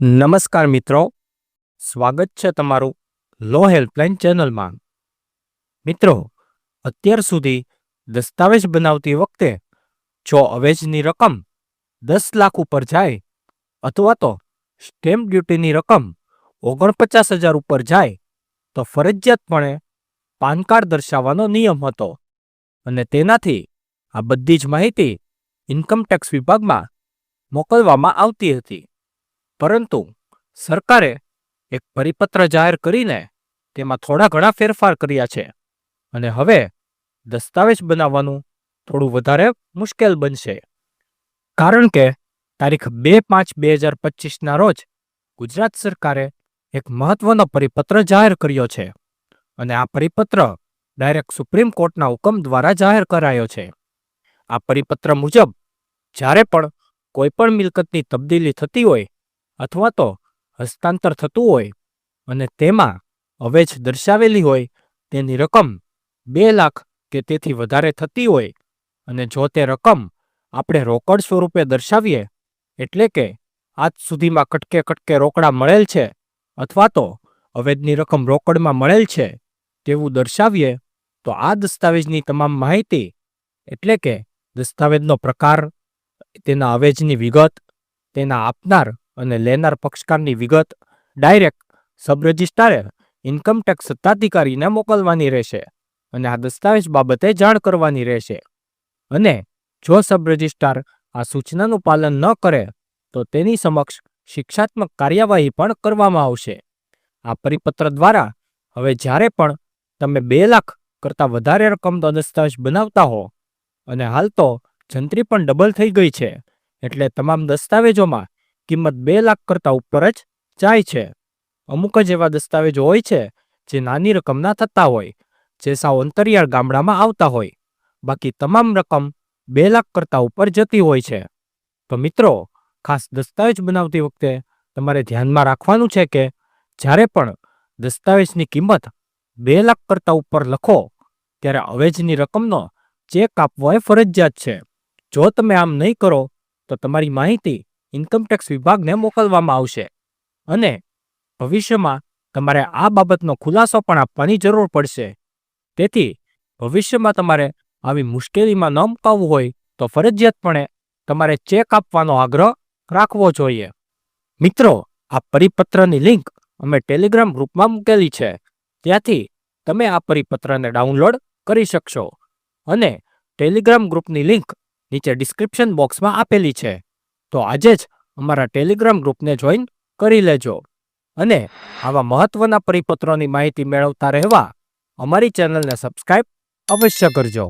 નમસ્કાર મિત્રો, સ્વાગત છે તમારું લો હેલ્પલાઇન ચેનલમાં. મિત્રો, અત્યાર સુધી દસ્તાવેજ બનાવતી વખતે જો અવેજની રકમ 10 લાખ ઉપર જાય અથવા તો સ્ટેમ્પ ડ્યુટીની રકમ 49,000 ઉપર જાય તો ફરજિયાતપણે પાન કાર્ડ દર્શાવવાનો નિયમ હતો અને તેનાથી આ બધી જ માહિતી ઇન્કમટેક્સ વિભાગમાં મોકલવામાં આવતી હતી. પરંતુ સરકારે એક પરિપત્ર જાહેર કરીને તેમાં થોડા ઘણા ફેરફાર કર્યા છે અને હવે દસ્તાવેજ બનાવવાનું થોડું વધારે મુશ્કેલ બનશે. કારણ કે તારીખ 2/5/2025ના રોજ ગુજરાત સરકારે એક મહત્વનો પરિપત્ર જાહેર કર્યો છે અને આ પરિપત્ર ડાયરેક્ટ સુપ્રીમ કોર્ટના હુકમ દ્વારા જાહેર કરાયો છે. આ પરિપત્ર મુજબ જ્યારે પણ કોઈ પણ મિલકતની તબદીલી થતી હોય અથવા તો હસ્તાંતર થતું હોય અને તેમાં અવેજ દર્શાવેલી હોય તેની રકમ 2 લાખ કે તેથી વધારે થતી હોય અને જો તે રકમ આપણે રોકડ સ્વરૂપે દર્શાવીએ એટલે કે આજ સુધીમાં કટકે કટકે રોકડા મળેલ છે અથવા તો અવેજની રકમ રોકડમાં મળેલ છે તેવું દર્શાવીએ તો આ દસ્તાવેજની તમામ માહિતી એટલે કે દસ્તાવેજનો પ્રકાર, તેના અવેજની વિગત, તેના આપનાર અને લેનાર પક્ષકારની વિગત ડાયરેક્ટ સબ રજિસ્ટ્રારે ઇન્કમટેક્સ સત્તાધિકારીને મોકલવાની રહેશે અને આ દસ્તાવેજ બાબતે જાણ કરવાની રહેશે. અને જો સબ રજિસ્ટ્રાર આ સૂચનાનું પાલન ન કરે તો તેની સમક્ષ શિક્ષાત્મક કાર્યવાહી પણ કરવામાં આવશે. આ પરિપત્ર દ્વારા હવે જ્યારે પણ તમે 2 લાખ કરતાં વધારે રકમનો દસ્તાવેજ બનાવતા હો અને હાલ તો જંત્રી પણ ડબલ થઈ ગઈ છે એટલે તમામ દસ્તાવેજોમાં કિંમત 2 લાખ કરતાં ઉપર જ જાય છે. અમુક જ એવા દસ્તાવેજો હોય છે જે નાની રકમના થતા હોય, જે સાવ અંતરિયાળ ગામડામાં આવતા હોય, બાકી તમામ રકમ 2 લાખ કરતાં ઉપર જતી હોય છે. તો મિત્રો, ખાસ દસ્તાવેજ બનાવતી વખતે તમારે ધ્યાનમાં રાખવાનું છે કે જ્યારે પણ દસ્તાવેજની કિંમત 2 લાખ કરતાં ઉપર લખો ત્યારે અવેજની રકમનો ચેક આપવો એ ફરજિયાત છે. જો તમે આમ નહીં કરો તો તમારી માહિતી ઇન્કમટેક્સ વિભાગને મોકલવામાં આવશે અને ભવિષ્યમાં તમારે આ બાબતનો ખુલાસો પણ આપવાની જરૂર પડશે. તેથી ભવિષ્યમાં તમારે આવી મુશ્કેલીમાં ન મુકાવવું હોય તો ફરજિયાતપણે તમારે ચેક આપવાનો આગ્રહ રાખવો જોઈએ. મિત્રો, આ પરિપત્રની લિંક અમે ટેલિગ્રામ ગ્રુપમાં મૂકેલી છે, ત્યાંથી તમે આ પરિપત્રને ડાઉનલોડ કરી શકશો અને ટેલિગ્રામ ગ્રુપની લિંક નીચે ડિસ્ક્રિપ્શન બોક્સમાં આપેલી છે. તો આજે જ અમારા ટેલિગ્રામ ગ્રુપને જોઈન કરી લેજો અને આવા મહત્વના પરિપત્રોની માહિતી મેળવતા રહેવા અમારી ચેનલને સબસ્ક્રાઇબ અવશ્ય કરજો.